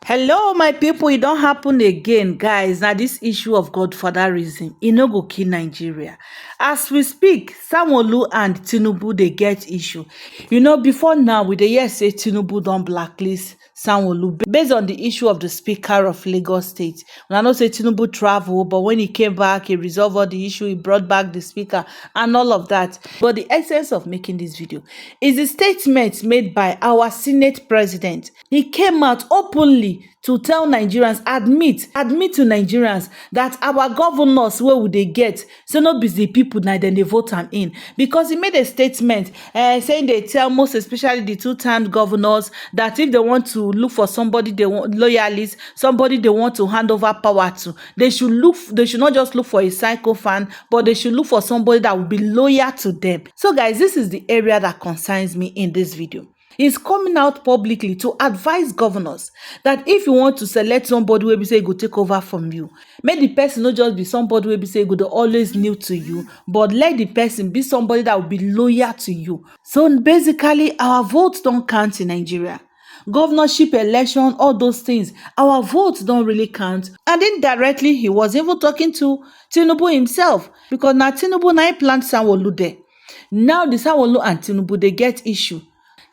Hello, my people. It don't happen again, guys. Now, this issue of godfatherism, it no go kill Nigeria. As we speak, Sanwo-olw and Tinubu, they get issue. Before now, we dey hear say Tinubu don't blacklist Sanwo-olw based on the issue of the Speaker of Lagos State. I know say Tinubu travel, but when he came back, he resolved all the issue. He brought back the Speaker and all of that. But the essence of making this video is the statement made by our Senate President. He came out openly to tell Nigerians, admit to Nigerians that our governors wey we dey get, say no be the people na dem dey vote am in, because he made a statement saying they tell most especially the two-time governors that if they want to look for somebody they want loyalists, somebody they want to hand over power to, they should not just look for a sycophant, but they should look for somebody that will be loyal to them. So guys, this is the area that concerns me in this video. He's coming out publicly to advise governors that if you want to select somebody wey be say go take over from you, make the person not just be somebody wey be say go dey always new to you, but let the person be somebody that will be loyal to you. So basically, our votes don't count in Nigeria. Governorship election, all those things, our votes don't really count. And indirectly, he was even talking to Tinubu himself, because now Tinubu na plant Sanwo-olw there. Now the Sanwo-olw and Tinubu, they get issue.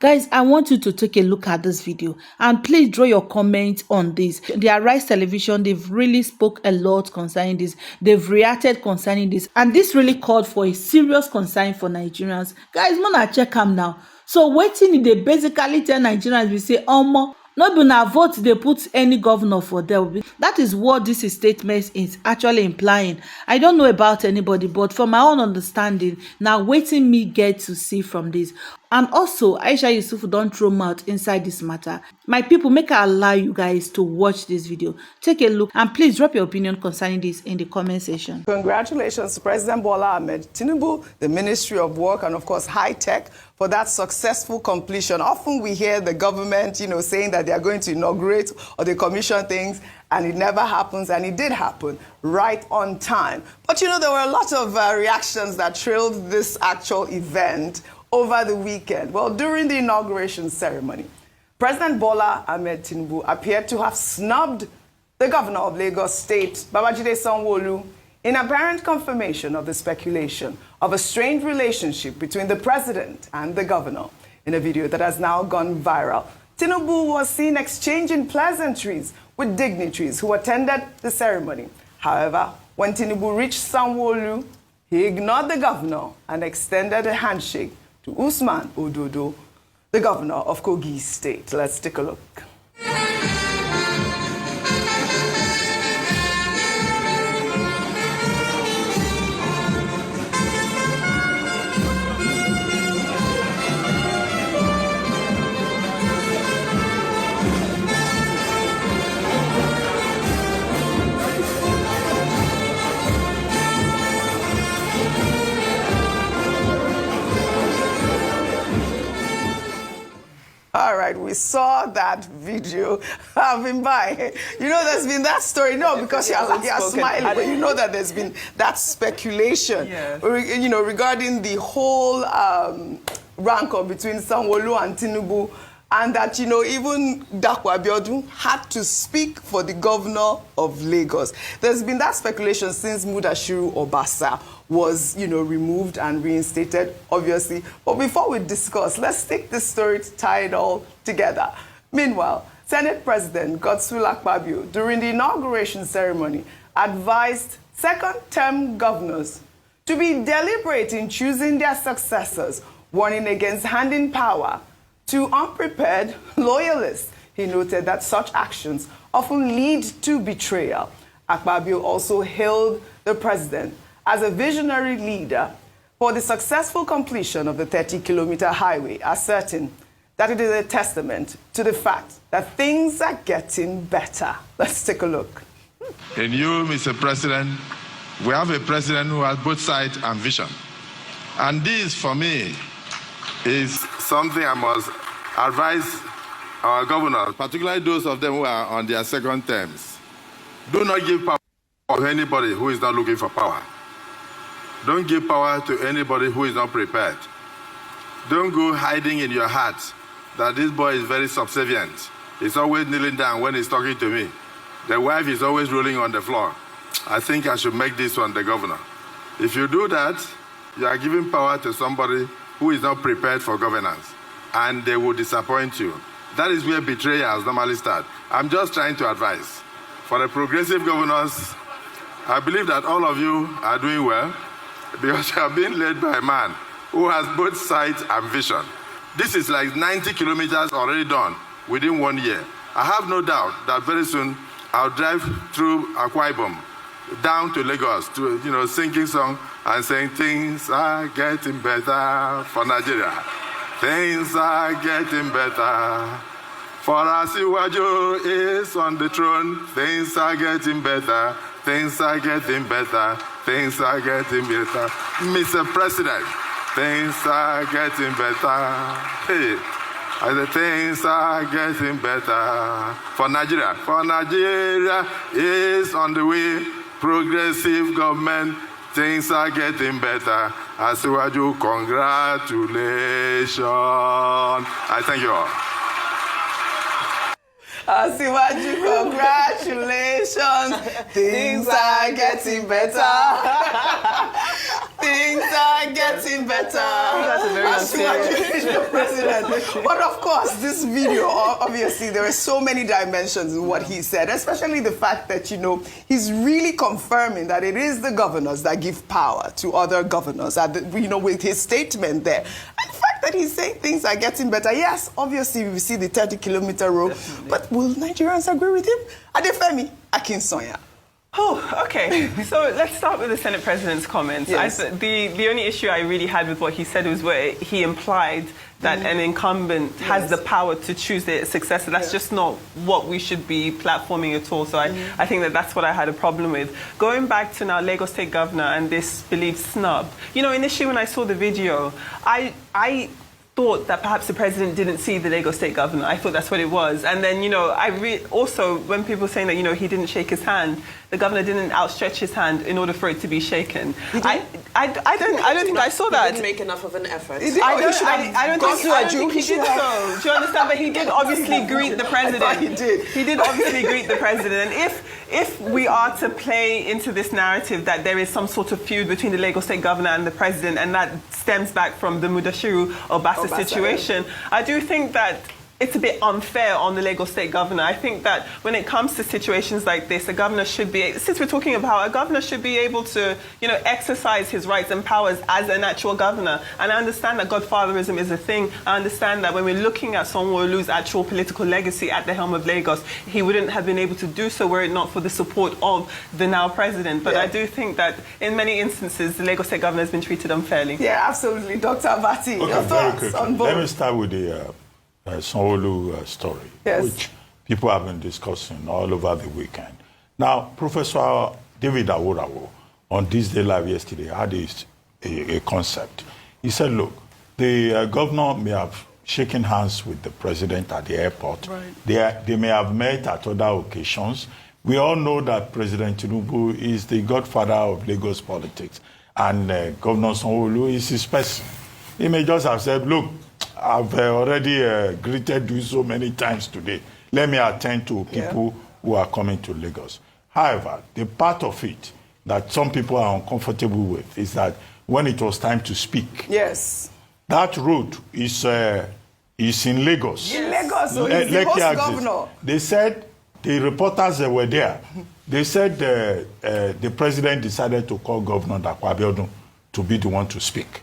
Guys, I want you to take a look at this video and please draw your comments on this. The Arise Television, they've really spoke a lot concerning this. They've reacted concerning this. And this really called for a serious concern for Nigerians. Guys, wanna check them now. So waiting, they basically tell Nigerians, we say, Omo, not be na vote they put any governor for there. That is what this statement is actually implying. I don't know about anybody, but from my own understanding, now waiting me get to see from this. And also, Aisha Yusuf don't throw mouth inside this matter. My people, make I allow you guys to watch this video. Take a look and please drop your opinion concerning this in the comment section. Congratulations to President Bola Ahmed Tinubu, the Ministry of Work, and of course High Tech for that successful completion. Often we hear the government, saying that they are going to inaugurate or they commission things, and it never happens, and it did happen right on time. But there were a lot of reactions that trailed this actual event over the weekend. Well, during the inauguration ceremony, President Bola Ahmed Tinubu appeared to have snubbed the governor of Lagos State, Babajide Sanwo-olw, in apparent confirmation of the speculation of a strained relationship between the president and the governor. In a video that has now gone viral, Tinubu was seen exchanging pleasantries with dignitaries who attended the ceremony. However, when Tinubu reached Sanwo-olw, he ignored the governor and extended a handshake to Usman Ododo, the governor of Kogi State. Let's take a look. All right, we saw that video. I've been by. There's been that story. No, because you're smiling, but that there's been that speculation, regarding the whole rancor between Sanwo-olw and Tinubu, and that, even Dapo Abiodun had to speak for the governor of Lagos. There's been that speculation since Mudashiru Obasa was, removed and reinstated, obviously. But before we discuss, let's take this story to tie it all together. Meanwhile, Senate President Godswill Akpabio, during the inauguration ceremony, advised second-term governors to be deliberate in choosing their successors, warning against handing power to unprepared loyalists. He noted that such actions often lead to betrayal. Akpabio also hailed the president as a visionary leader for the successful completion of the 30-kilometer highway, asserting that it is a testament to the fact that things are getting better. Let's take a look. And you, Mr. President, we have a president who has both sight and vision. And this, for me, is something I must advise our governors, particularly those of them who are on their second terms. Do not give power to anybody who is not looking for power. Don't give power to anybody who is not prepared. Don't go hiding in your heart that this boy is very subservient is always kneeling down when he's talking to me. The wife is always rolling on the floor. I think I should make this one the governor. If you do that, you are giving power to somebody who is not prepared for governance, and they will disappoint you. That is where betrayals normally start. I'm just trying to advise. For the progressive governors, I believe that all of you are doing well because you are being led by a man who has both sight and vision. This is like 90 kilometers already done within 1 year. I have no doubt that very soon I'll drive through Akwa Ibom down to Lagos to, singing song and saying things are getting better for Nigeria. Things are getting better. For Asiwaju is on the throne. Things are getting better. Things are getting better. Things are getting better. Mr. President, things are getting better. Hey, the things are getting better for Nigeria. For Nigeria is on the way. Progressive government, things are getting better. Asiwaju, congratulations. I thank you all. Asiwaju, congratulations. Things are getting better. Things are getting better. That's a very Asiwaju, President. But of course, this video, obviously, there are so many dimensions in what he said, especially the fact that, he's really confirming that it is the governors that give power to other governors, with his statement there. And the fact that he's saying things are getting better, yes, obviously, we see the 30-kilometer road, Definitely. but will Nigerians agree with him? Adefemi Akinsonya. Oh, okay. So let's start with the Senate President's comments. Yes. The only issue I really had with what he said was where he implied that an incumbent has the power to choose their successor. That's just not what we should be platforming at all. So I think that's what I had a problem with. Going back to now Lagos State Governor and this believed snub. Initially when I saw the video, I thought that perhaps the president didn't see the Lagos State Governor. I thought that's what it was. And then, also when people saying that, he didn't shake his hand, the governor didn't outstretch his hand in order for it to be shaken. I don't think I saw that. He didn't make enough of an effort. I don't think he did so. Do you understand? But he did obviously greet the president. I thought he did. He did obviously greet the president. And if we are to play into this narrative that there is some sort of feud between the Lagos State Governor and the president, and that stems back from the Mudashiru Obasa situation, I do think that it's a bit unfair on the Lagos State Governor. I think that when it comes to situations like this, a governor should be, since we're talking about, a governor should be able to, exercise his rights and powers as an actual governor. And I understand that godfatherism is a thing. I understand that when we're looking at Sanwo-Olw's actual political legacy at the helm of Lagos, he wouldn't have been able to do so were it not for the support of the now president. But I do think that in many instances, the Lagos State Governor has been treated unfairly. Yeah, absolutely. Dr. Abati, your thoughts on both? Let me start with the Sanwo-olw story, which people have been discussing all over the weekend. Now, Professor David Aworawo, on This Day Live yesterday, had a concept. He said, look, the governor may have shaken hands with the president at the airport. Right. They may have met at other occasions. We all know that President Tinubu is the godfather of Lagos politics, and Governor Sanwo-olw is his person. He may just have said, look, I've already greeted you so many times today. Let me attend to people who are coming to Lagos. However, the part of it that some people are uncomfortable with is that when it was time to speak, that road is in Lagos. In Lagos, so he's the host governor. They said, the reporters that were there, they said the president decided to call Governor Dapo Abiodun to be the one to speak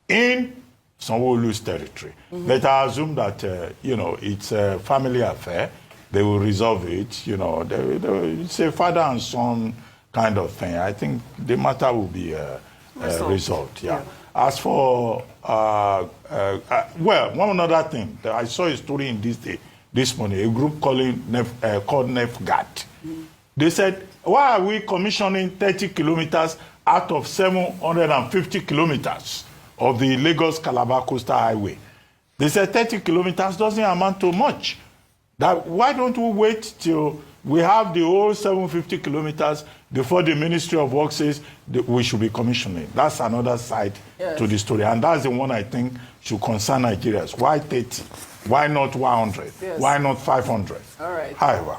in Sanwo-Olw's territory. But I assume that, it's a family affair. They will resolve it. It's a father and son kind of thing. I think the matter will be resolved. As for, one other thing, I saw a story in this morning, a group called NEFGAT. They said, why are we commissioning 30 kilometers out of 750 kilometers of the Lagos-Calabar Coastal Highway? They said 30 kilometers doesn't amount to much. Why don't we wait till we have the whole 750 kilometers before the Ministry of Work says we should be commissioning. That's another side to the story. And that's the one I think should concern Nigerians. Why 30? Why not 100? Yes. Why not 500? All right. However,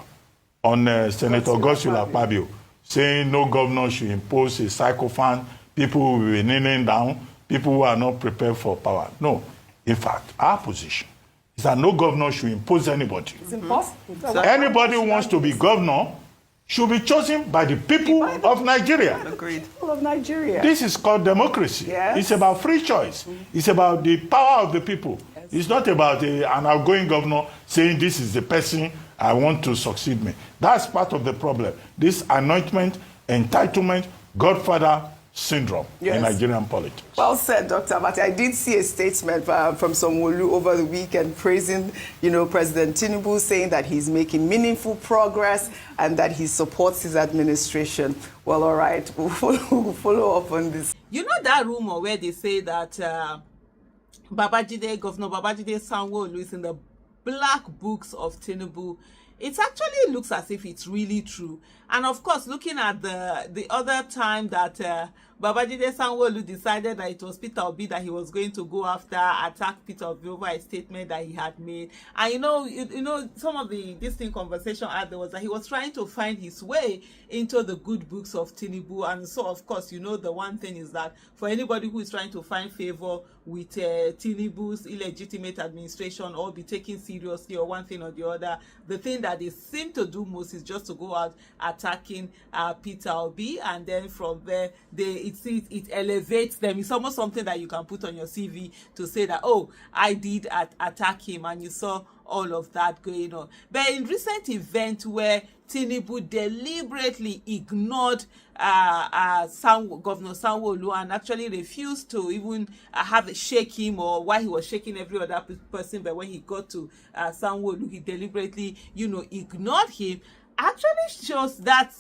on Senator Godswill Akpabio saying no governor should impose a sycophant, people will be kneeling down, people who are not prepared for power. No. In fact, our position is that no governor should impose anybody. It's impossible. Anybody who wants to be governor should be chosen by the people of Nigeria. Agreed. People of Nigeria. This is called democracy. Yes. It's about free choice. It's about the power of the people. Yes. It's not about an outgoing governor saying this is the person I want to succeed me. That's part of the problem. This anointment, entitlement, Godfather syndrome in Nigerian politics. Well said, Dr. Abati. I did see a statement from Sanwo-olw over the weekend praising, President Tinubu, saying that he's making meaningful progress and that he supports his administration. Well, all right, we'll follow up on this. You know that rumor where they say that Governor Babajide Sanwo-olw is in the black books of Tinubu? It actually looks as if it's really true. And of course, looking at the other time that Babajide Sanwo-olw decided that it was Peter Obi that he was going to go after, attack Peter Obi over a statement that he had made. And you know, some of this thing conversation out there was that he was trying to find his way into the good books of Tinubu. And so, of course, the one thing is that for anybody who is trying to find favor with Tinubu's illegitimate administration or be taken seriously or one thing or the other, the thing that they seem to do most is just to go out attacking Peter Obi, and then from there it elevates them. It's almost something that you can put on your CV to say that, oh, I did attack him, and you saw all of that going on. But in recent event where Tinubu deliberately ignored Governor Sanwo-olw and actually refused to even shake him, or while he was shaking every other person, but when he got to Sanwo-olw, he deliberately, ignored him. Really shows that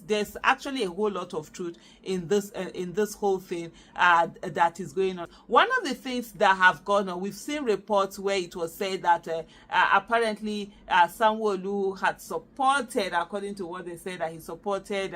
there's actually a whole lot of truth in this whole thing that is going on. One of the things that have gone on, we've seen reports where it was said that apparently Sanwo-olw had supported, according to what they said, that he supported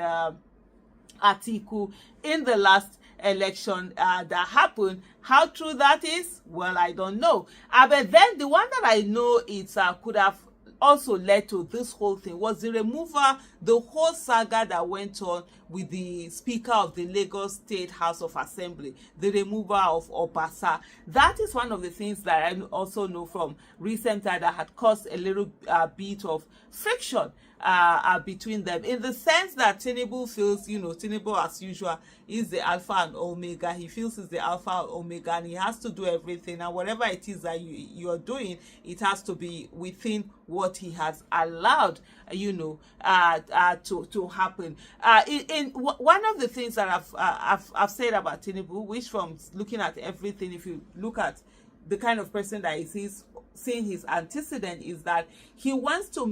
Atiku in the last election that happened. How true that is, well, I don't know. But then the one that I know it could have also led to this whole thing was the whole saga that went on with the Speaker of the Lagos State House of Assembly, the removal of Obasa. That is one of the things that I also know from recent time that had caused a little bit of friction between them, in the sense that Tinubu feels, Tinubu as usual is the alpha and omega. He feels he's the alpha and omega, and he has to do everything, and whatever it is that you're doing, it has to be within what he has allowed, to happen. One of the things that I've said about Tinubu, which from looking at everything, if you look at the kind of person that is seeing his antecedent, is that he wants to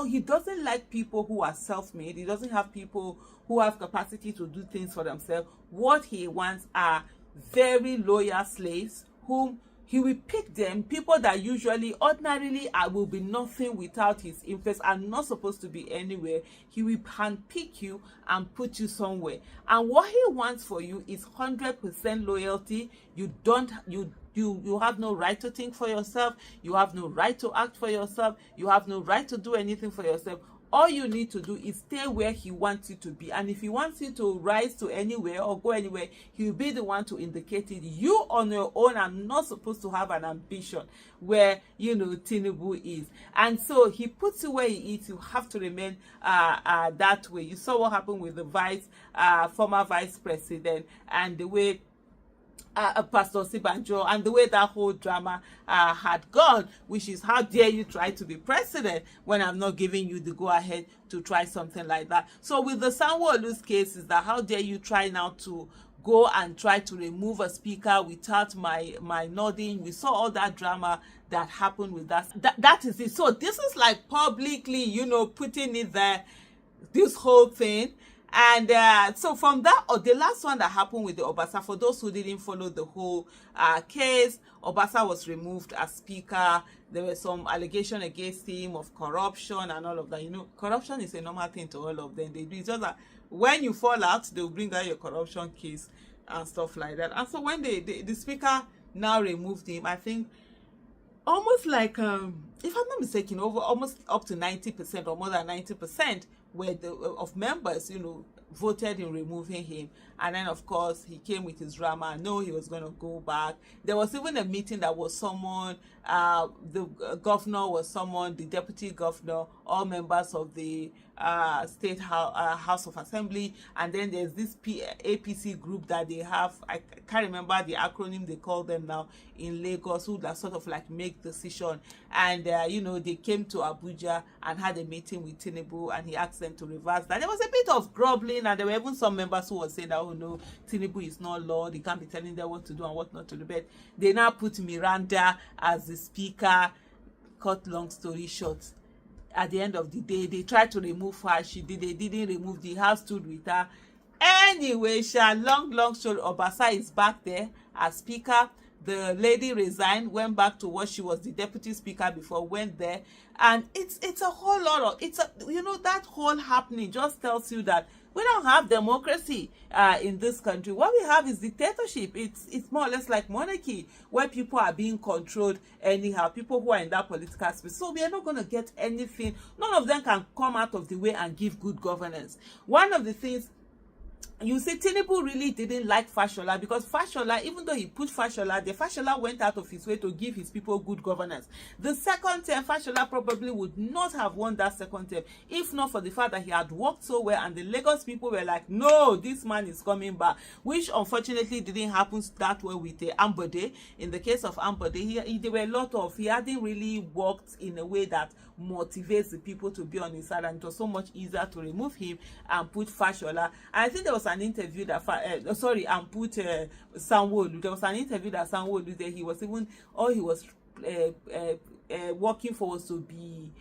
he doesn't like people who are self-made. He doesn't have people who have capacity to do things for themselves. What he wants are very loyal slaves whom he will pick them, people that usually ordinarily will be nothing without his influence, are not supposed to be anywhere. He will handpick you and put you somewhere. And what he wants for you is 100% loyalty. You have no right to think for yourself. You have no right to act for yourself. You have no right to do anything for yourself. All you need to do is stay where he wants you to be. And if he wants you to rise to anywhere or go anywhere, he will be the one to indicate it. You on your own are not supposed to have an ambition where, Tinubu is. And so he puts you where he is. You have to remain that way. You saw what happened with the former vice president, and the way Pastor Sibanjo, and the way that whole drama had gone, which is, how dare you try to be president when I'm not giving you the go-ahead to try something like that. So with the Sanwo-olw's case, is that how dare you try now to go and try to remove a speaker without my nodding. We saw all that drama that happened with that. That is it. So this is like publicly, putting it there, this whole thing. And so from that, the last one that happened with the Obasa, for those who didn't follow the whole case, Obasa was removed as speaker. There were some allegations against him of corruption and all of that. You know, corruption is a normal thing to all of them. They do. It's just that when you fall out, they'll bring out your corruption case and stuff like that. And so when the speaker now removed him, I think almost like, if I'm not mistaken, over almost up to 90% or more than 90% of members, you know, voted in removing him. And then of course he came with his drama. No, he was going to go back. There was even a meeting that was summoned. The governor was summoned, the deputy governor, all members of the state house of assembly, and then there's this APC group that they have. I can't remember the acronym they call them now in Lagos, who that sort of like make decision. And you know, they came to Abuja and had a meeting with Tinubu, and he asked them to reverse that. There was a bit of grumbling, and there were even some members who were saying that, oh no, Tinubu is not Lord, he can't be telling them what to do and what not to do. But they now put Miranda as the speaker. Cut long story short, at the end of the day, they tried to remove her. They didn't remove. The house stood with her. Anyway, long story, Obasa is back there as speaker. The lady resigned, went back to what she was, the deputy speaker before, went there. And it's a whole lot of, you know, that whole happening just tells you that we don't have democracy in this country. What we have is dictatorship. It's more or less like monarchy, where people are being controlled anyhow, people who are in that political space. So we are not going to get anything. None of them can come out of the way and give good governance. One of the things, you see, Tinubu really didn't like Fashola, because Fashola, even though he put Fashola, the Fashola went out of his way to give his people good governance. The second term, Fashola probably would not have won that second term if not for the fact that he had worked so well, and the Lagos people were like, no, this man is coming back, which unfortunately didn't happen that way with Ambode. In the case of Ambode, there were a lot of, he hadn't really worked in a way that motivates the people to be on his side, and it was so much easier to remove him and put Fashola. And I think there was an interview that and put Sanwo-olw. There was an interview that Sanwo-olw did. He was even, all he was working for was to be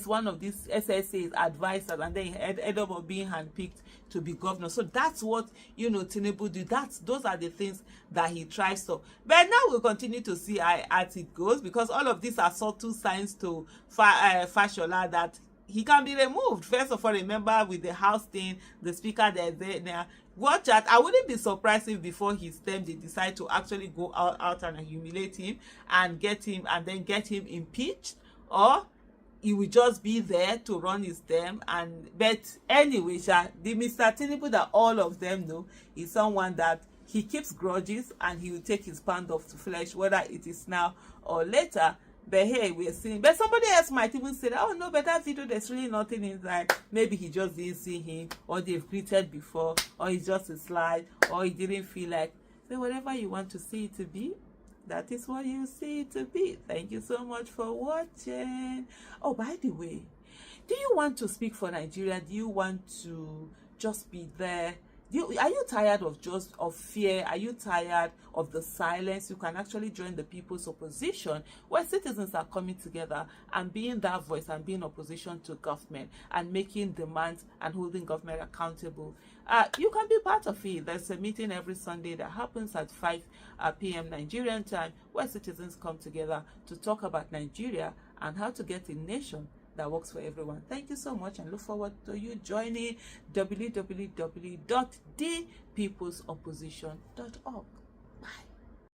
one of these SSA's advisors, and then he ended up being handpicked to be governor. So that's what, you know, Tinubu do. Those are the things that he tries to. But now we'll continue to see as it goes, because all of these are subtle signs to Fashola that he can be removed. First of all, remember with the house thing, the speaker there. Watch out. I wouldn't be surprised if before his term they decide to actually go out and humiliate him and get him impeached, or he will just be there to run his term. But anyway, the Mr. Tinubu that all of them know is someone that he keeps grudges, and he will take his pound of flesh, whether it is now or later. But hey, we're seeing, but somebody else might even say, oh no, but that video, there's really nothing inside. Maybe he just didn't see him, or they've greeted before, or it's just a slide, or he didn't feel like. So whatever you want to see it to be, that is what you see it to be. Thank you so much for watching. Oh, by the way, do you want to speak for Nigeria? Do you want to just be there? Are you tired of fear? Are you tired of the silence? You can actually join the people's opposition, where citizens are coming together and being that voice and being opposition to government and making demands and holding government accountable. You can be part of it. There's a meeting every Sunday that happens at 5 p.m. Nigerian time, where citizens come together to talk about Nigeria and how to get a nation that works for everyone. Thank you so much, and look forward to you joining www.thepeoplesopposition.org.